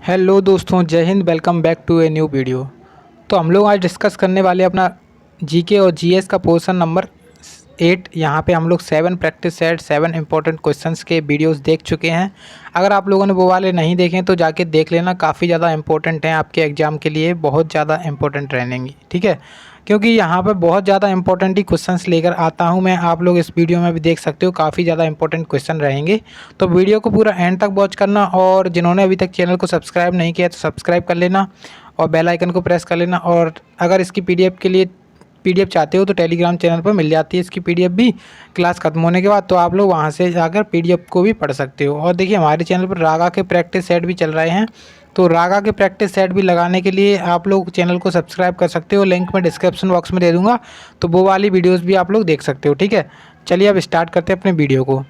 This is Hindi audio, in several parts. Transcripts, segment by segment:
हेलो दोस्तों, जय हिंद। Welcome back to a new video. तो हम लोग आज डिस्कस करने वाले अपना जीके और जीएस का पोर्शन नंबर 8। यहाँ पे हम लोग 7 प्रैक्टिस सेट 7 इंपॉर्टेंट क्वेश्चंस के वीडियोस देख चुके हैं। अगर आप लोगों ने वो वाले नहीं देखे तो जाके देख लेना, काफ़ी ज़्यादा इंपॉर्टेंट हैं आपके एग्ज़ाम के लिए, बहुत ज़्यादा इंपॉर्टेंट रहेंगी, ठीक है। क्योंकि यहाँ पर बहुत ज़्यादा इंपॉर्टेंट ही क्वेश्चंस लेकर आता हूँ मैं। आप लोग इस वीडियो में भी देख सकते हो, काफ़ी ज़्यादा इंपॉर्टेंट क्वेश्चन रहेंगे। तो वीडियो को पूरा एंड तक वॉच करना, और जिन्होंने अभी तक चैनल को सब्सक्राइब नहीं किया तो सब्सक्राइब कर लेना और बेल आइकन को प्रेस कर लेना। और अगर इसकी पीडीएफ के लिए पीडीएफ चाहते हो तो टेलीग्राम चैनल पर मिल जाती है इसकी पीडीएफ भी, क्लास खत्म होने के बाद। तो आप लोग वहां से जाकर पीडीएफ को भी पढ़ सकते हो। और देखिए, हमारे चैनल पर रागा के प्रैक्टिस सेट भी चल रहे हैं, तो रागा के प्रैक्टिस सेट भी लगाने के लिए आप लोग चैनल को सब्सक्राइब कर सकते हो। लिंक मैं डिस्क्रिप्शन बॉक्स में दे दूँगा, तो वो वाली वीडियोज़ भी आप लोग देख सकते हो, ठीक है। चलिए अब स्टार्ट करते हैं अपने वीडियो को।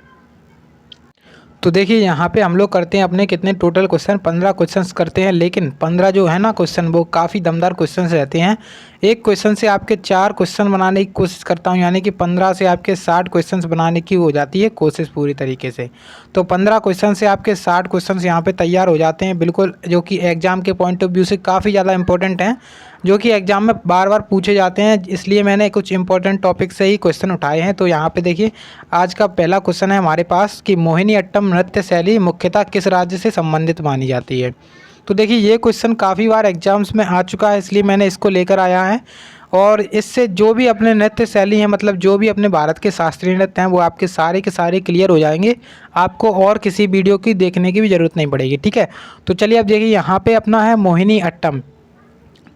तो देखिए, यहाँ पे हम लोग करते हैं अपने कितने टोटल क्वेश्चन, 15 क्वेश्चंस करते हैं। लेकिन 15 जो है ना क्वेश्चन, वो काफ़ी दमदार क्वेश्चंस रहते हैं। एक क्वेश्चन से आपके 4 क्वेश्चन बनाने की कोशिश करता हूँ, यानी कि 15 से आपके 60 क्वेश्चंस बनाने की हो जाती है कोशिश पूरी तरीके से। तो 15 क्वेश्चन से आपके 60 क्वेश्चंस यहाँ पे तैयार हो जाते हैं बिल्कुल, जो कि एग्ज़ाम के पॉइंट ऑफ व्यू से काफ़ी ज़्यादा इंपॉर्टेंट हैं, जो कि एग्ज़ाम में बार बार पूछे जाते हैं। इसलिए मैंने कुछ इंपॉर्टेंट टॉपिक से ही क्वेश्चन उठाए हैं। तो यहाँ पे देखिए, आज का पहला क्वेश्चन है हमारे पास कि मोहिनी अट्टम नृत्य शैली मुख्यतः किस राज्य से संबंधित मानी जाती है। तो देखिए, ये क्वेश्चन काफ़ी बार एग्जाम्स में आ चुका है, इसलिए मैंने इसको लेकर आया है। और इससे जो भी अपने नृत्य शैली हैं, मतलब जो भी अपने भारत के शास्त्रीय नृत्य हैं, वो आपके सारे के सारे क्लियर हो जाएंगे। आपको और किसी वीडियो की देखने की भी ज़रूरत नहीं पड़ेगी, ठीक है। तो चलिए अब देखिए, यहाँ पे अपना है मोहिनी अट्टम।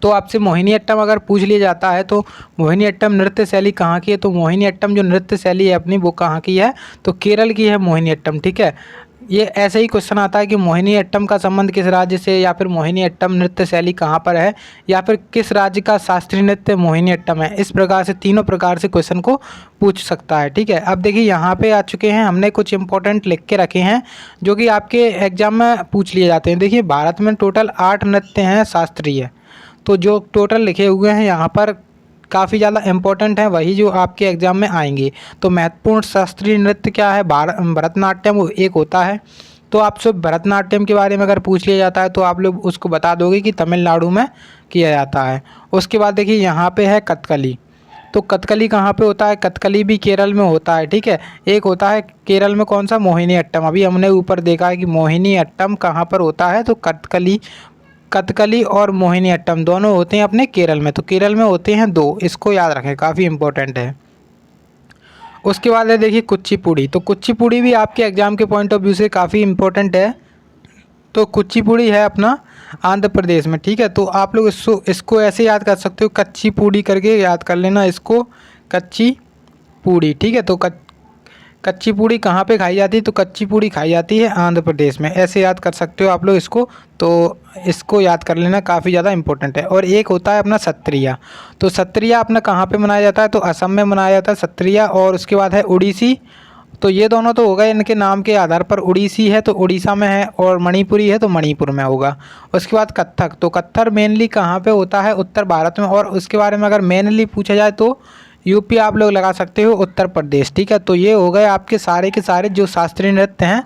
तो आपसे मोहिनी अट्टम अगर पूछ लिया जाता है तो मोहिनी अट्टम नृत्य शैली कहाँ की है, तो मोहिनी अट्टम जो नृत्य शैली है अपनी, वो कहाँ की है, तो केरल की है मोहिनी अट्टम, ठीक है। ये ऐसे ही क्वेश्चन आता है कि मोहिनी अट्टम का संबंध किस राज्य से, या फिर मोहिनी अट्टम नृत्य शैली कहाँ पर है, या फिर किस राज्य का शास्त्रीय नृत्य मोहिनी अट्टम है। इस प्रकार से तीनों प्रकार से क्वेश्चन को पूछ सकता है, ठीक है। अब देखिए, यहाँ पे आ चुके हैं, हमने कुछ इंपॉर्टेंट लिख के रखे हैं जो कि आपके एग्जाम में पूछ लिए जाते हैं। देखिए, भारत में टोटल 8 नृत्य हैं शास्त्रीय, तो जो टोटल लिखे हुए हैं यहाँ पर काफ़ी ज़्यादा इंपॉर्टेंट है, वही जो आपके एग्ज़ाम में आएंगे। तो महत्वपूर्ण शास्त्रीय नृत्य क्या है, भरतनाट्यम वो एक होता है। तो आपसे भरतनाट्यम के बारे में अगर पूछ लिया जाता है तो आप लोग उसको बता दोगे कि तमिलनाडु में किया जाता है। उसके बाद देखिए, यहाँ पे है कथकली। तो कथकली कहाँ पे होता है, कथकली भी केरल में होता है, ठीक है। एक होता है केरल में कौन सा, मोहिनी अट्टम। अभी हमने ऊपर देखा है कि मोहिनी अट्टम कहाँ पर होता है, तो कथकली और मोहिनी अट्टम दोनों होते हैं अपने केरल में। तो केरल में होते हैं 2, इसको याद रखें, काफ़ी इंपॉर्टेंट है। उसके बाद है देखिए कुचिपुड़ी। तो कुचिपुड़ी भी आपके एग्जाम के पॉइंट ऑफ व्यू से काफ़ी इंपॉर्टेंट है। तो कुचिपुड़ी है अपना आंध्र प्रदेश में, ठीक है। तो आप लोग इसको ऐसे याद कर सकते हो, कच्ची पूड़ी करके याद कर लेना इसको, कच्ची पूड़ी, ठीक है। तो कच्ची पूड़ी कहाँ पे खाई जाती है, तो कच्ची पूड़ी खाई जाती है आंध्र प्रदेश में, ऐसे याद कर सकते हो आप लोग इसको। तो इसको याद कर लेना, काफ़ी ज़्यादा इंपॉर्टेंट है। और एक होता है अपना सत्रिया। तो सत्रिया अपना कहाँ पे मनाया जाता है, तो असम में मनाया जाता है सत्रिया। और उसके बाद है उड़ीसी। तो ये दोनों तो हो गए इनके नाम के आधार पर, उड़ीसी है तो उड़ीसा में है, और मणिपुरी है तो मणिपुर में होगा। उसके बाद कत्थक। तो कत्थक मेनली कहाँ पे होता है, उत्तर भारत में। और उसके बारे में अगर मेनली पूछा जाए तो यूपी आप लोग लगा सकते हो, उत्तर प्रदेश, ठीक है। तो ये हो गए आपके सारे के सारे जो शास्त्रीय नृत्य हैं।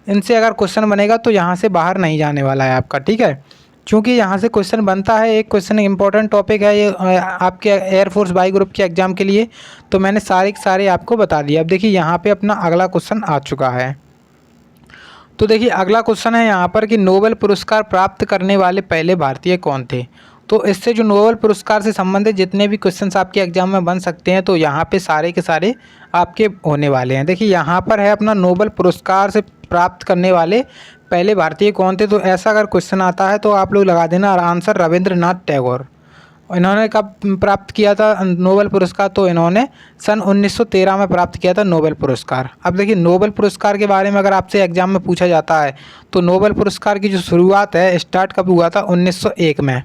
इनसे अगर क्वेश्चन बनेगा तो यहाँ से बाहर नहीं जाने वाला है आपका, ठीक है। क्योंकि यहाँ से क्वेश्चन बनता है, एक क्वेश्चन इंपॉर्टेंट टॉपिक है ये आपके एयरफोर्स बाई ग्रुप के एग्जाम के लिए। तो मैंने सारे के सारे आपको बता दिया। अब देखिए, यहाँ पे अपना अगला क्वेश्चन आ चुका है। तो देखिए, अगला क्वेश्चन है यहाँ पर कि नोबेल पुरस्कार प्राप्त करने वाले पहले भारतीय कौन थे। तो इससे जो नोबेल पुरस्कार से संबंधित जितने भी क्वेश्चंस आपके एग्जाम में बन सकते हैं, तो यहाँ पे सारे के सारे आपके होने वाले हैं। देखिए, यहाँ पर है अपना नोबेल पुरस्कार से प्राप्त करने वाले पहले भारतीय कौन थे। तो ऐसा अगर क्वेश्चन आता है तो आप लोग लगा देना आंसर रविंद्रनाथ टैगोर। इन्होंने कब प्राप्त किया था नोबेल पुरस्कार, तो इन्होंने सन 1913 में प्राप्त किया था नोबेल पुरस्कार। अब देखिए, नोबेल पुरस्कार के बारे में अगर आपसे एग्जाम में पूछा जाता है तो नोबेल पुरस्कार की जो शुरुआत है, स्टार्ट कब हुआ था, 1901 में।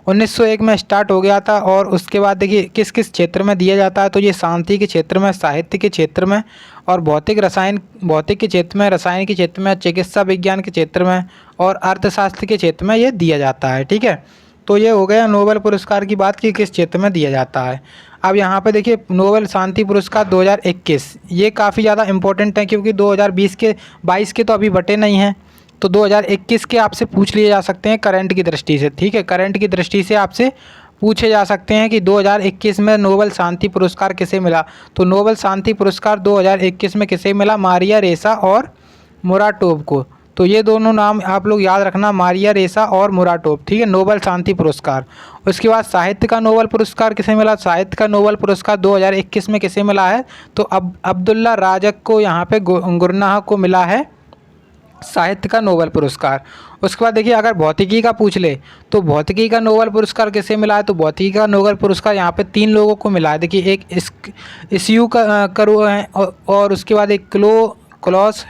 1901 में स्टार्ट हो गया था। और उसके बाद देखिए, किस किस क्षेत्र में दिया जाता है, तो ये शांति के क्षेत्र में, साहित्य के क्षेत्र में, और भौतिक के क्षेत्र में, रसायन के क्षेत्र में, चिकित्सा विज्ञान के क्षेत्र में, और अर्थशास्त्र के क्षेत्र में ये दिया जाता है, ठीक है। तो ये हो गया नोबेल पुरस्कार की बात कि किस क्षेत्र में दिया जाता है। अब यहाँ पे देखिए, नोबेल शांति पुरस्कार 2021, ये काफ़ी ज़्यादा इंपॉर्टेंट है, क्योंकि 2022 के तो अभी बटे नहीं हैं। तो 2021 के आपसे पूछ लिए जा सकते हैं करंट की दृष्टि से, ठीक है। करंट की दृष्टि से आपसे पूछे जा सकते हैं कि 2021 में नोबेल शांति पुरस्कार किसे मिला। तो नोबेल शांति पुरस्कार 2021 में किसे मिला? मारिया रेसा और मुराटोव को। तो ये दोनों नाम आप लोग याद रखना, मारिया रेसा और मुराटोव, ठीक है, नोबेल शांति पुरस्कार। उसके बाद साहित्य का नोबेल पुरस्कार किसे मिला? साहित्य का नोबेल पुरस्कार 2021 में किसे मिला है? तो अब्दुल्ला राजक को यहाँ पे गुरनाह को मिला है साहित्य का नोबेल पुरस्कार। उसके बाद देखिए अगर भौतिकी का पूछ ले तो भौतिकी का नोबेल पुरस्कार किसे मिला है? तो भौतिकी का नोबेल पुरस्कार यहाँ पे 3 लोगों को मिला है। देखिए एक इसयू का करो है और उसके बाद एक क्लॉस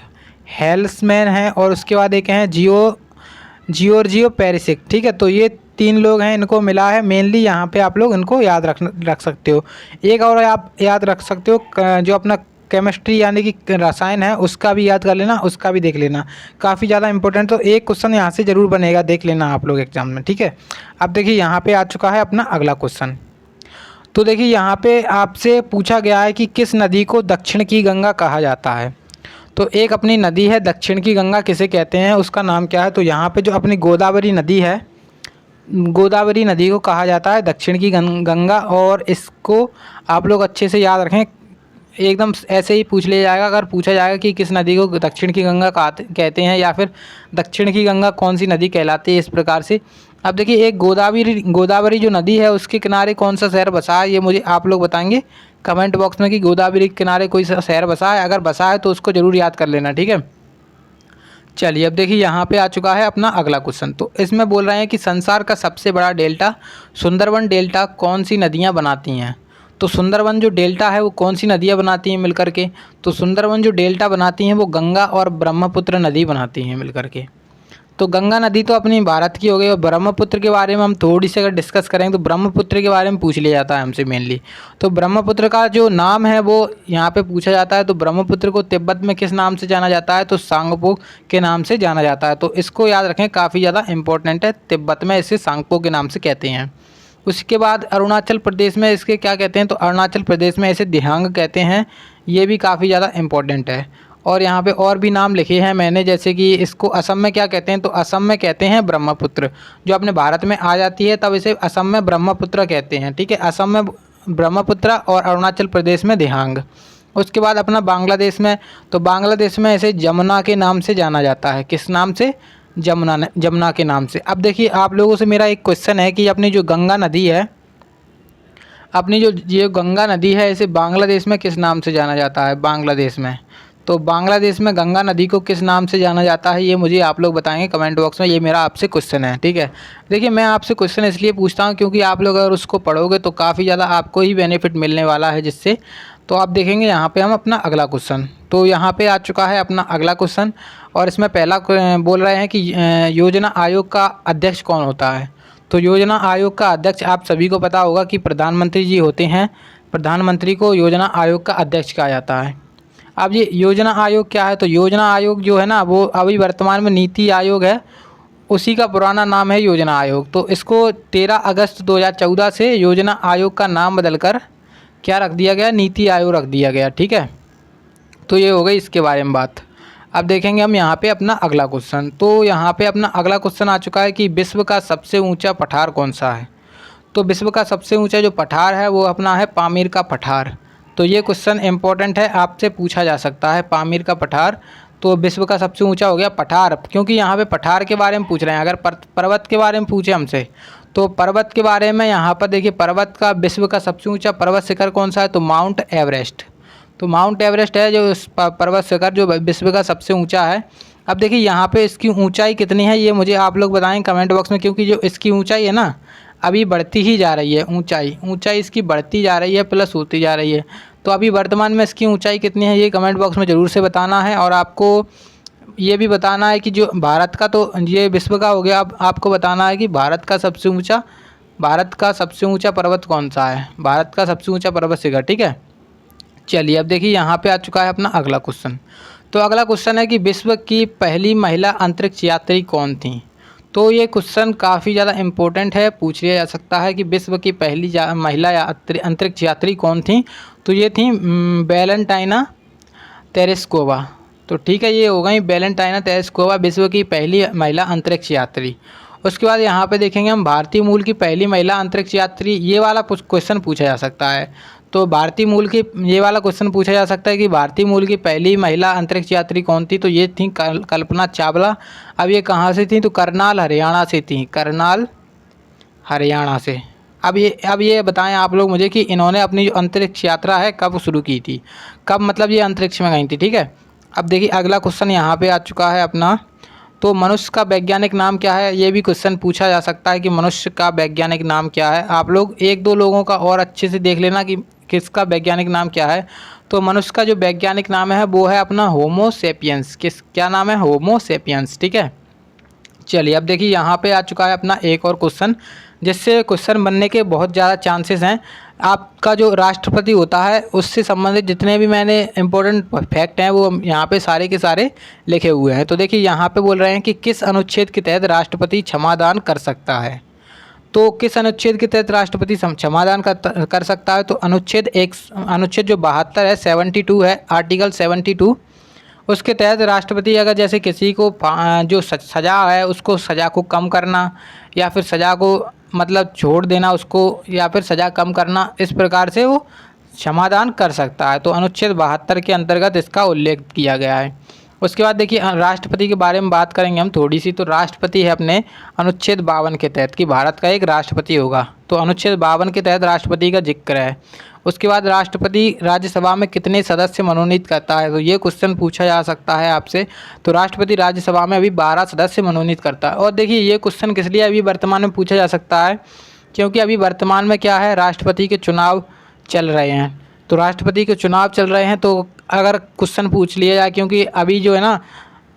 हेल्समैन है और उसके बाद एक हैं जियोर्जियो पेरिसिक, ठीक है। तो ये 3 लोग हैं, इनको मिला है मेनली। यहाँ पे आप लोग इनको याद रख सकते हो। एक और आप याद रख सकते हो जो अपना केमिस्ट्री यानी कि रसायन है, उसका भी याद कर लेना, उसका भी देख लेना, काफ़ी ज़्यादा इंपॉर्टेंट। तो एक क्वेश्चन यहाँ से ज़रूर बनेगा, देख लेना आप लोग एग्जाम में, ठीक है। अब देखिए यहाँ पे आ चुका है अपना अगला क्वेश्चन। तो देखिए यहाँ पे आपसे पूछा गया है कि किस नदी को दक्षिण की गंगा कहा जाता है। तो एक अपनी नदी है दक्षिण की गंगा, किसे कहते हैं, उसका नाम क्या है? तो यहाँ पे जो अपनी गोदावरी नदी है, गोदावरी नदी को कहा जाता है दक्षिण की गंगा। और इसको आप लोग अच्छे से याद रखें, एकदम ऐसे ही पूछ लिया जाएगा। अगर पूछा जाएगा कि किस नदी को दक्षिण की गंगा कहते हैं या फिर दक्षिण की गंगा कौन सी नदी कहलाती है, इस प्रकार से। अब देखिए एक गोदावरी जो नदी है उसके किनारे कौन सा शहर बसा है, ये मुझे आप लोग बताएंगे कमेंट बॉक्स में कि गोदावरी के किनारे कोई सा शहर बसा है। अगर बसा है तो उसको ज़रूर याद कर लेना, ठीक है। चलिए अब देखिए यहाँ पे आ चुका है अपना अगला क्वेश्चन। तो इसमें बोल रहे हैं कि संसार का सबसे बड़ा डेल्टा सुंदरवन डेल्टा कौन सी नदियाँ बनाती हैं। तो सुंदरवन जो डेल्टा है वो कौन सी नदियाँ बनाती हैं मिलकर के? तो सुंदरवन जो डेल्टा बनाती हैं वो गंगा और ब्रह्मपुत्र नदी बनाती हैं मिलकर के। तो गंगा नदी तो अपनी भारत की हो गई, और ब्रह्मपुत्र के बारे में हम थोड़ी सी अगर डिस्कस करें तो ब्रह्मपुत्र के बारे में पूछ लिया जाता है हमसे मेनली। तो ब्रह्मपुत्र का जो नाम है वो यहाँ पे पूछा जाता है। तो ब्रह्मपुत्र को तिब्बत में किस नाम से जाना जाता है? तो सांगपो के नाम से जाना जाता है। तो इसको याद रखें, काफ़ी ज़्यादा इंपॉर्टेंट है। तिब्बत में इसे सांगपो के नाम से कहते हैं। उसके बाद अरुणाचल प्रदेश में इसके क्या कहते हैं? तो अरुणाचल प्रदेश में इसे दिहांग कहते हैं। ये भी काफ़ी ज़्यादा इंपॉर्टेंट है। और यहाँ पे और भी नाम लिखे हैं मैंने, जैसे कि इसको असम में क्या कहते हैं? तो असम में कहते हैं ब्रह्मपुत्र। जो अपने भारत में आ जाती है तब इसे असम में ब्रह्मपुत्र कहते हैं, ठीक है। असम में ब्रह्मपुत्र और अरुणाचल प्रदेश में दिहांग। उसके बाद अपना बांग्लादेश में, तो बांग्लादेश में इसे जमुना के नाम से जाना जाता है। किस नाम से? जमुना के नाम से। अब देखिए आप लोगों से मेरा एक क्वेश्चन है कि अपनी जो गंगा नदी है, अपनी जो ये गंगा नदी है, इसे बांग्लादेश में किस नाम से जाना जाता है? बांग्लादेश में, तो बांग्लादेश में गंगा नदी को किस नाम से जाना जाता है, ये मुझे आप लोग बताएंगे कमेंट बॉक्स में। ये मेरा आपसे क्वेश्चन है, ठीक है। देखिए मैं आपसे क्वेश्चन इसलिए पूछता हूँ क्योंकि आप लोग अगर उसको पढ़ोगे तो काफ़ी ज़्यादा आपको ही बेनिफिट मिलने वाला है जिससे। तो आप देखेंगे यहाँ पे हम अपना अगला क्वेश्चन। तो यहाँ पे आ चुका है अपना अगला क्वेश्चन, और इसमें पहला बोल रहे हैं कि योजना आयोग का अध्यक्ष कौन होता है। तो योजना आयोग का अध्यक्ष आप सभी को पता होगा कि प्रधानमंत्री जी होते हैं। प्रधानमंत्री को योजना आयोग का अध्यक्ष कहा जाता है। अब ये योजना आयोग क्या है? तो योजना आयोग जो है ना वो अभी वर्तमान में नीति आयोग है, उसी का पुराना नाम है योजना आयोग। तो इसको 13 अगस्त 2014 से योजना आयोग का नाम बदलकर क्या रख दिया गया? नीति आयोग रख दिया गया, ठीक है। तो ये हो गई इसके बारे में बात। अब देखेंगे हम यहाँ पे अपना अगला क्वेश्चन। तो यहाँ पे अपना अगला क्वेश्चन आ चुका है कि विश्व का सबसे ऊंचा पठार कौन सा है। तो विश्व का सबसे ऊंचा जो पठार है वो अपना है पामीर का पठार। तो ये क्वेश्चन इंपॉर्टेंट है, आपसे पूछा जा सकता है पामीर का पठार। तो विश्व का सबसे ऊंचा हो गया पठार, क्योंकि यहाँ पे पठार के बारे में पूछ रहे हैं। अगर पर्वत के बारे में पूछे हमसे तो पर्वत के बारे में यहाँ पर देखिए, पर्वत का विश्व का सबसे ऊंचा पर्वत शिखर कौन सा है? तो माउंट एवरेस्ट। तो माउंट एवरेस्ट है जो पर्वत शिखर जो विश्व का सबसे ऊंचा है। अब देखिए यहाँ पे इसकी ऊंचाई कितनी है ये मुझे आप लोग बताएं कमेंट बॉक्स में, क्योंकि जो इसकी ऊंचाई है ना अभी बढ़ती ही जा रही है। ऊंचाई इसकी बढ़ती जा रही है, प्लस होती जा रही है। तो अभी वर्तमान में इसकी ऊंचाई कितनी है ये कमेंट बॉक्स में ज़रूर से बताना है। और आपको ये भी बताना है कि जो भारत का, तो ये विश्व का हो गया, अब आपको बताना है कि भारत का सबसे ऊंचा पर्वत कौन सा है, भारत का सबसे ऊंचा पर्वत शिखर, ठीक है। चलिए अब देखिए यहाँ पे आ चुका है अपना अगला क्वेश्चन। तो अगला क्वेश्चन है कि विश्व की पहली महिला अंतरिक्ष यात्री कौन थी। तो ये क्वेश्चन काफ़ी ज़्यादा इम्पोर्टेंट है, पूछ लिया जा सकता है कि विश्व की पहली महिला अंतरिक्ष यात्री कौन थी। तो ये थी वैलेंटाइना तेरेस्कोवा। तो ठीक है, ये हो गई वैलेंटाइना तेरेस्कोवा विश्व की पहली महिला अंतरिक्ष यात्री। उसके बाद यहाँ पे देखेंगे हम भारतीय मूल की पहली महिला अंतरिक्ष यात्री, ये वाला क्वेश्चन पूछा जा सकता है। तो भारतीय मूल की ये वाला क्वेश्चन पूछा जा सकता है कि भारतीय मूल की पहली महिला अंतरिक्ष यात्री कौन थी, तो ये थी कल्पना चावला। अब ये कहाँ से थी, तो करनाल हरियाणा से थी, करनाल हरियाणा से। अब ये बताएं आप लोग मुझे कि इन्होंने अपनी जो अंतरिक्ष यात्रा है कब शुरू की थी, कब मतलब ये अंतरिक्ष में गई थी। ठीक है, अब देखिए अगला क्वेश्चन यहाँ पे आ चुका है अपना, तो मनुष्य का वैज्ञानिक नाम क्या है, ये भी क्वेश्चन पूछा जा सकता है कि मनुष्य का वैज्ञानिक नाम क्या है। आप लोग एक दो लोगों का और अच्छे से देख लेना कि किसका वैज्ञानिक नाम क्या है। तो मनुष्य का जो वैज्ञानिक नाम है वो है अपना होमो सेपियंस। क्या नाम है, होमो सेपियंस। ठीक है, चलिए अब देखिए यहाँ पे आ चुका है अपना एक और क्वेश्चन, जिससे क्वेश्चन बनने के बहुत ज़्यादा चांसेस हैं। आपका जो राष्ट्रपति होता है उससे संबंधित जितने भी मैंने इंपॉर्टेंट फैक्ट हैं वो यहाँ पे सारे के सारे लिखे हुए हैं। तो देखिए यहाँ पे बोल रहे हैं कि किस अनुच्छेद के तहत राष्ट्रपति क्षमादान कर सकता है। तो किस अनुच्छेद के तहत राष्ट्रपति क्षमादान कर सकता है, तो अनुच्छेद जो 72 है, 72 है, आर्टिकल 72, उसके तहत राष्ट्रपति अगर जैसे किसी को जो सज़ा है उसको सज़ा को कम करना, या फिर सज़ा को मतलब छोड़ देना उसको, या फिर सज़ा कम करना, इस प्रकार से वो क्षमादान कर सकता है। तो अनुच्छेद 72 के अंतर्गत इसका उल्लेख किया गया है। उसके बाद देखिए राष्ट्रपति के बारे में बात करेंगे हम थोड़ी सी। तो राष्ट्रपति है अपने अनुच्छेद 52 के तहत कि भारत का एक राष्ट्रपति होगा, तो अनुच्छेद 52 के तहत राष्ट्रपति का जिक्र है। उसके बाद राष्ट्रपति राज्यसभा में कितने सदस्य मनोनीत करता है, तो ये क्वेश्चन पूछा जा सकता है आपसे। तो राष्ट्रपति राज्यसभा में अभी 12 सदस्य मनोनीत करता है। और देखिए ये क्वेश्चन किस लिए अभी वर्तमान में पूछा जा सकता है, क्योंकि अभी वर्तमान में क्या है, राष्ट्रपति के चुनाव चल रहे हैं। तो राष्ट्रपति के चुनाव चल रहे हैं, तो अगर क्वेश्चन पूछ लिया जाए, क्योंकि अभी जो है ना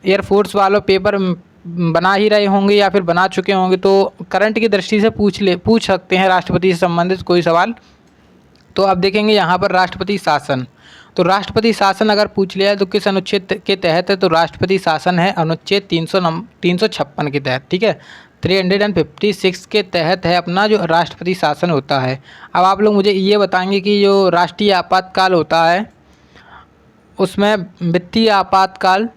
एयरफोर्स वालों पेपर बना ही रहे होंगे या फिर बना चुके होंगे, तो करंट की दृष्टि से पूछ सकते हैं राष्ट्रपति से संबंधित कोई सवाल। तो अब देखेंगे यहाँ पर राष्ट्रपति शासन। तो राष्ट्रपति शासन अगर पूछ लिया है तो किस अनुच्छेद के तहत है, तो राष्ट्रपति शासन है अनुच्छेद 356 के तहत। ठीक है, 356 के तहत है अपना जो राष्ट्रपति शासन होता है। अब आप लोग मुझे ये बताएंगे कि जो राष्ट्रीय आपातकाल होता है उसमें वित्तीय आपातकाल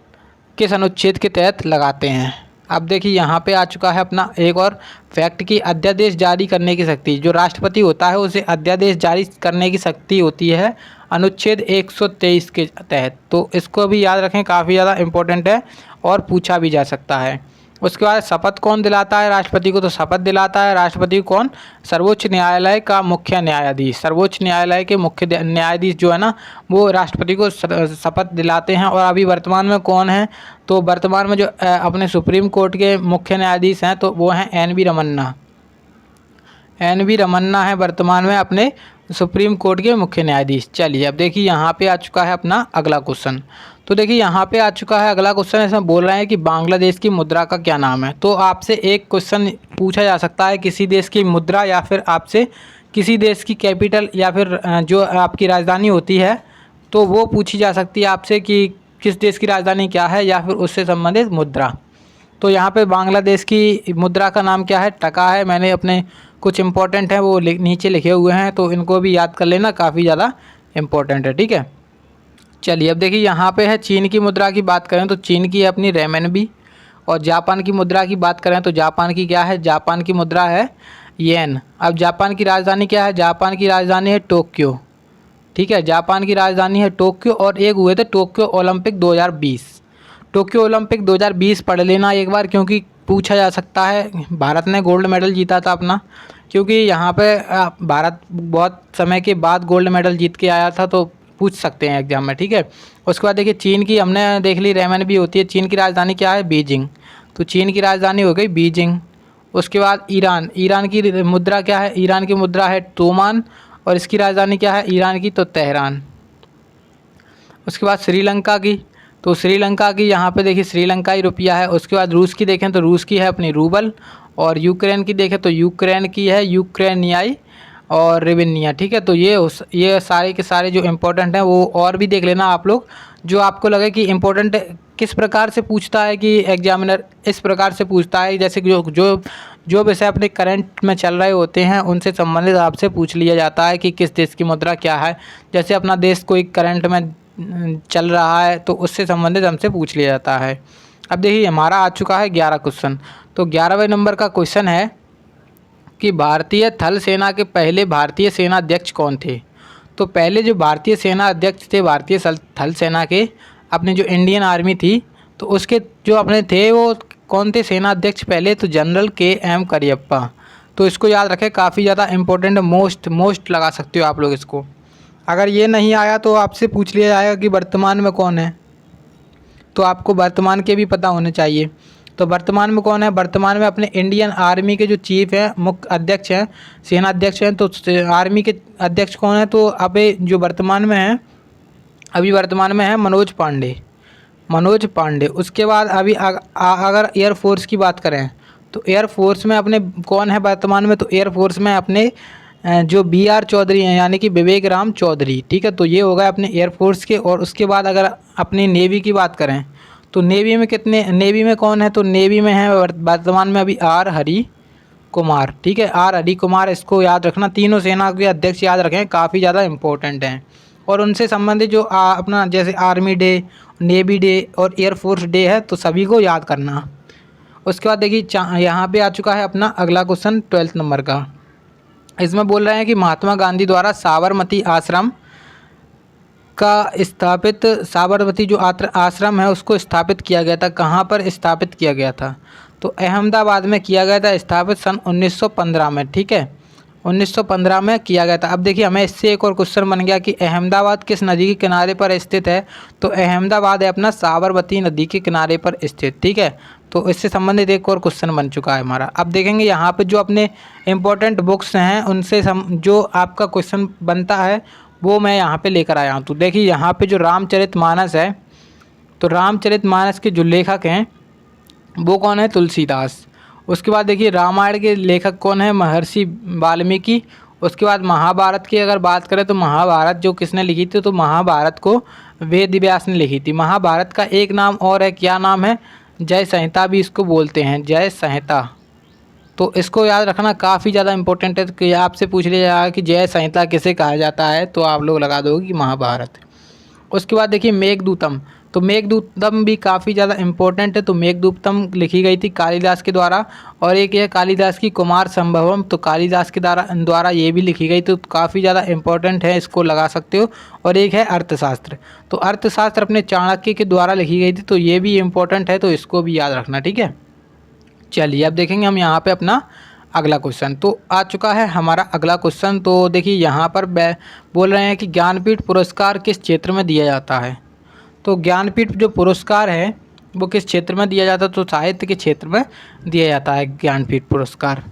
किस अनुच्छेद के तहत लगाते हैं। अब देखिए यहाँ पे आ चुका है अपना एक और फैक्ट कि अध्यादेश जारी करने की शक्ति, जो राष्ट्रपति होता है उसे अध्यादेश जारी करने की शक्ति होती है अनुच्छेद 123 के तहत। तो इसको भी याद रखें, काफ़ी ज़्यादा इम्पोर्टेंट है और पूछा भी जा सकता है। उसके बाद शपथ कौन दिलाता है राष्ट्रपति को, तो शपथ दिलाता है राष्ट्रपति को कौन, सर्वोच्च न्यायालय का मुख्य न्यायाधीश। सर्वोच्च न्यायालय के मुख्य न्यायाधीश जो है ना वो राष्ट्रपति को शपथ दिलाते हैं। और अभी वर्तमान में कौन है, तो वर्तमान में जो अपने सुप्रीम कोर्ट के मुख्य न्यायाधीश हैं तो वो हैं एन.वी. रमन्ना। एन.वी. रमन्ना है वर्तमान में अपने सुप्रीम कोर्ट के मुख्य न्यायाधीश। चलिए अब देखिए यहाँ पे आ चुका है अपना अगला क्वेश्चन। तो देखिए यहाँ पे आ चुका है अगला क्वेश्चन, इसमें बोल रहे हैं कि बांग्लादेश की मुद्रा का क्या नाम है। तो आपसे एक क्वेश्चन पूछा जा सकता है किसी देश की मुद्रा, या फिर आपसे किसी देश की कैपिटल या फिर जो आपकी राजधानी होती है तो वो पूछी जा सकती है आपसे कि किस देश की राजधानी क्या है या फिर उससे संबंधित मुद्रा। तो यहाँ पे बांग्लादेश की मुद्रा का नाम क्या है, टका है। मैंने अपने कुछ इंपॉर्टेंट है वो नीचे लिखे हुए हैं, तो इनको भी याद कर लेना, काफ़ी ज़्यादा इम्पोर्टेंट है। ठीक है, चलिए अब देखिए यहाँ पे है चीन की मुद्रा की बात करें तो चीन की है अपनी रेमनबी। और जापान की मुद्रा की बात करें तो जापान की क्या है, जापान की मुद्रा है येन। अब जापान की राजधानी क्या है, जापान की राजधानी है टोक्यो। ठीक है, जापान की राजधानी है टोक्यो। और एक हुए थे टोक्यो ओलंपिक 2020। टोक्यो ओलंपिक 2020 पढ़ लेना एक बार, क्योंकि पूछा जा सकता है। भारत ने गोल्ड मेडल जीता था अपना, क्योंकि यहाँ पे भारत बहुत समय के बाद गोल्ड मेडल जीत के आया था, तो पूछ सकते हैं एग्जाम में। ठीक है, उसके बाद देखिए चीन की हमने देख ली रेमन भी होती है। चीन की राजधानी क्या है, बीजिंग। तो चीन की राजधानी हो गई बीजिंग। उसके बाद ईरान, ईरान की मुद्रा क्या है, ईरान की मुद्रा है तोमान। और इसकी राजधानी क्या है ईरान की, तो तेहरान। उसके बाद श्रीलंका की, तो श्रीलंका की यहाँ पे देखिए श्रीलंकाई रुपया है। उसके बाद रूस की देखें तो रूस की है अपनी रूबल। और यूक्रेन की देखें तो यूक्रेन की है यूक्रेनियाई और रिवेनिया। ठीक है, तो ये सारे के सारे जो इम्पोर्टेंट हैं वो और भी देख लेना आप लोग, जो आपको लगे कि इम्पोर्टेंट किस प्रकार से पूछता है कि एग्जामिनर इस प्रकार से पूछता है, जैसे कि जो विषय अपने करंट में चल रहे होते हैं उनसे संबंधित आपसे पूछ लिया जाता है कि किस देश की मुद्रा क्या है। जैसे अपना देश कोई करंट में चल रहा है, तो उससे संबंधित हमसे पूछ लिया जाता है। अब देखिए हमारा आ चुका है 11 क्वेश्चन। तो 11वें नंबर का क्वेश्चन है कि भारतीय थल सेना के पहले भारतीय सेना अध्यक्ष कौन थे। तो पहले जो भारतीय सेना अध्यक्ष थे भारतीय थल सेना के, अपने जो इंडियन आर्मी थी, तो उसके जो अपने थे वो कौन थे सेना अध्यक्ष पहले, तो जनरल KM करियप्पा। तो इसको याद रखें, काफ़ी ज़्यादा इंपॉर्टेंट, मोस्ट लगा सकते हो आप लोग इसको। अगर ये नहीं आया तो आपसे पूछ लिया जाएगा कि वर्तमान में कौन है, तो आपको वर्तमान के भी पता होने चाहिए। तो वर्तमान में कौन है, वर्तमान में अपने इंडियन आर्मी के जो चीफ हैं, मुख्य अध्यक्ष हैं, सेना अध्यक्ष हैं, तो आर्मी के अध्यक्ष कौन है, तो अभी जो वर्तमान में है, अभी वर्तमान में है मनोज पांडे। उसके बाद अभी अगर एयरफोर्स की बात करें तो एयरफोर्स में अपने कौन है वर्तमान में, तो एयरफोर्स में अपने जो BR चौधरी हैं, यानी कि विवेक राम चौधरी। ठीक है, तो ये हो गए अपने एयरफोर्स के। और उसके बाद अगर अपनी नेवी की बात करें तो नेवी में कौन है, तो नेवी में है वर्तमान में अभी R हरि कुमार। ठीक है, R हरि कुमार, इसको याद रखना। तीनों सेना के अध्यक्ष याद रखें, काफ़ी ज़्यादा इंपॉर्टेंट हैं। और उनसे संबंधित जो अपना जैसे आर्मी डे, नेवी डे और एयरफोर्स डे है, तो सभी को याद करना। उसके बाद देखिए यहाँ पे आ चुका है अपना अगला क्वेश्चन 12th नंबर का। इसमें बोल रहे हैं कि महात्मा गांधी द्वारा साबरमती आश्रम का स्थापित, साबरमती जो आश्रम है उसको स्थापित किया गया था, कहाँ पर स्थापित किया गया था, तो अहमदाबाद में किया गया था स्थापित सन 1915 में। ठीक है, 1915 में किया गया था। अब देखिए हमें इससे एक और क्वेश्चन बन गया कि अहमदाबाद किस नदी के किनारे पर स्थित है, तो अहमदाबाद है अपना साबरमती नदी के किनारे पर स्थित। ठीक है, तो इससे संबंधित एक और क्वेश्चन बन चुका है हमारा। अब देखेंगे यहाँ पे जो अपने इम्पोर्टेंट बुक्स हैं उनसे जो आपका क्वेश्चन बनता है वो मैं यहाँ पे लेकर आया हूँ। तो देखिए यहाँ पे जो रामचरितमानस है, तो रामचरितमानस के जो लेखक हैं वो कौन है, तुलसीदास। उसके बाद देखिए रामायण के लेखक कौन है, महर्षि वाल्मीकि। उसके बाद महाभारत की अगर बात करें तो महाभारत जो किसने लिखी थी, तो महाभारत को वेद व्यास ने लिखी थी। महाभारत का एक नाम और है, क्या नाम है, जय संहिता भी इसको बोलते हैं, जय संहिता। तो इसको याद रखना, काफ़ी ज़्यादा इंपॉर्टेंट है कि आपसे पूछ लिया जाएगा कि जय संहिता किसे कहा जाता है, तो आप लोग लगा दोगे कि महाभारत। उसके बाद देखिए मेघदूतम, तो मेघदूतम भी काफ़ी ज़्यादा इंपॉर्टेंट है। तो मेघदूतम लिखी गई थी कालिदास के द्वारा। और एक है कालिदास की कुमार संभवम, तो कालिदास के द्वारा ये भी लिखी गई, तो काफ़ी ज़्यादा इंपॉर्टेंट है, इसको लगा सकते हो। और एक है अर्थशास्त्र, तो अर्थशास्त्र अपने चाणक्य के द्वारा लिखी गई थी, तो ये भी इम्पोर्टेंट है, तो इसको भी याद रखना। ठीक है, चलिए अब देखेंगे हम यहाँ पे अपना अगला क्वेश्चन। तो आ चुका है हमारा अगला क्वेश्चन। तो देखिए यहाँ पर बोल रहे हैं कि ज्ञानपीठ पुरस्कार किस क्षेत्र में दिया जाता है। तो ज्ञानपीठ जो पुरस्कार है वो किस क्षेत्र में दिया जाता है, तो साहित्य के क्षेत्र में दिया जाता है ज्ञानपीठ पुरस्कार।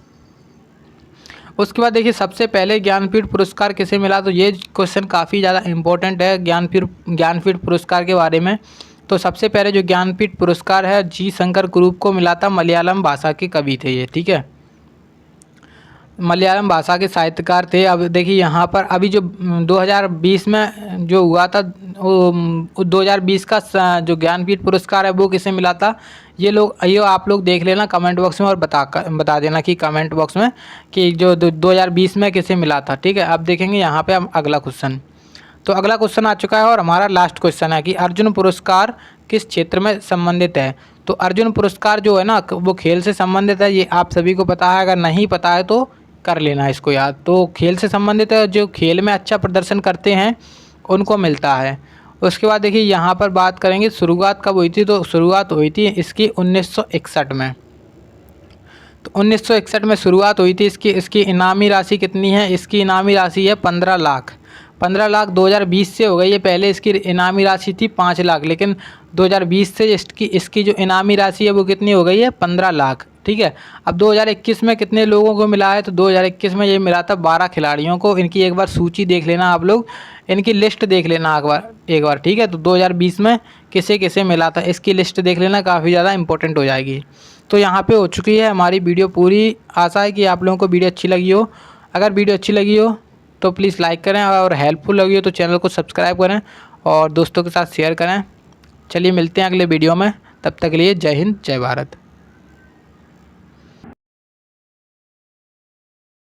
उसके बाद देखिए सबसे पहले ज्ञानपीठ पुरस्कार किसे मिला, तो ये क्वेश्चन काफ़ी ज़्यादा इंपॉर्टेंट है ज्ञानपीठ पुरस्कार के बारे में। तो सबसे पहले जो ज्ञानपीठ पुरस्कार है जी शंकर कुरूप को मिला था, मलयालम भाषा के कवि थे ये। ठीक है, मलयालम भाषा के साहित्यकार थे। अब देखिए यहाँ पर अभी जो 2020 में जो हुआ था, 2020 का जो ज्ञानपीठ पुरस्कार है वो किसे मिला था, ये आप लोग देख लेना कमेंट बॉक्स में और बता देना कि कमेंट बॉक्स में कि जो 2020 में किसे मिला था। ठीक है, अब देखेंगे यहाँ पे हम अगला क्वेश्चन। तो अगला क्वेश्चन आ चुका है और हमारा लास्ट क्वेश्चन है कि अर्जुन पुरस्कार किस क्षेत्र में संबंधित है। तो अर्जुन पुरस्कार जो है ना वो खेल से संबंधित है, ये आप सभी को पता है, अगर नहीं पता है तो कर लेना इसको याद। तो खेल से संबंधित है, जो खेल में अच्छा प्रदर्शन करते हैं उनको मिलता है। उसके बाद देखिए यहाँ पर बात करेंगे शुरुआत कब हुई थी, तो शुरुआत हुई थी इसकी 1961 में। तो 1961 में शुरुआत हुई थी इसकी इनामी राशि कितनी है, इसकी इनामी राशि है 15 लाख। 15 लाख 2020 से हो गई है, पहले इसकी इनामी राशि थी 5 लाख, लेकिन 2020 से इसकी जो इनामी राशि है वो कितनी हो गई है, 15 लाख। ठीक है, अब 2021 में कितने लोगों को मिला है, तो 2021 में ये मिला था 12 खिलाड़ियों को। इनकी एक बार सूची देख लेना आप लोग, इनकी लिस्ट देख लेना एक बार। ठीक है, तो 2020 में किसे किसे मिला था इसकी लिस्ट देख लेना, काफ़ी ज़्यादा इंपॉर्टेंट हो जाएगी। तो यहाँ पे हो चुकी है हमारी वीडियो पूरी। आशा है कि आप लोगों को वीडियो अच्छी लगी हो। अगर वीडियो अच्छी लगी हो तो प्लीज़ लाइक करें, और हेल्पफुल लगी हो तो चैनल को सब्सक्राइब करें और दोस्तों के साथ शेयर करें। चलिए मिलते हैं अगले वीडियो में, तब तक के लिए जय हिंद जय भारत।